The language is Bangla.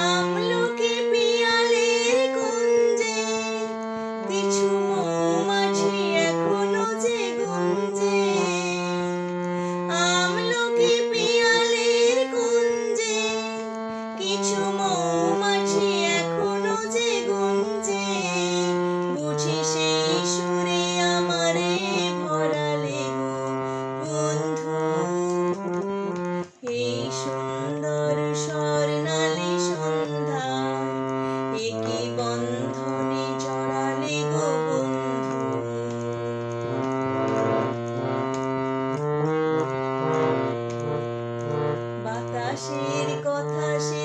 আমলকি পিয়ালের কুঞ্জে কিছু মৌমাছি এখনো যে গুঞ্জে। আমলকি পিয়ালের কুঞ্জে কিছু মৌমাছি এখনো যে গুঞ্জে। বুঝি সেই সুরে আমারে ভরালে গো বন্ধু, এই সুন্দর স্বর্ণালী সন্ধ্যা একি বন্ধনে জড়ালে গো বন্ধু। বাতাসের কথা সে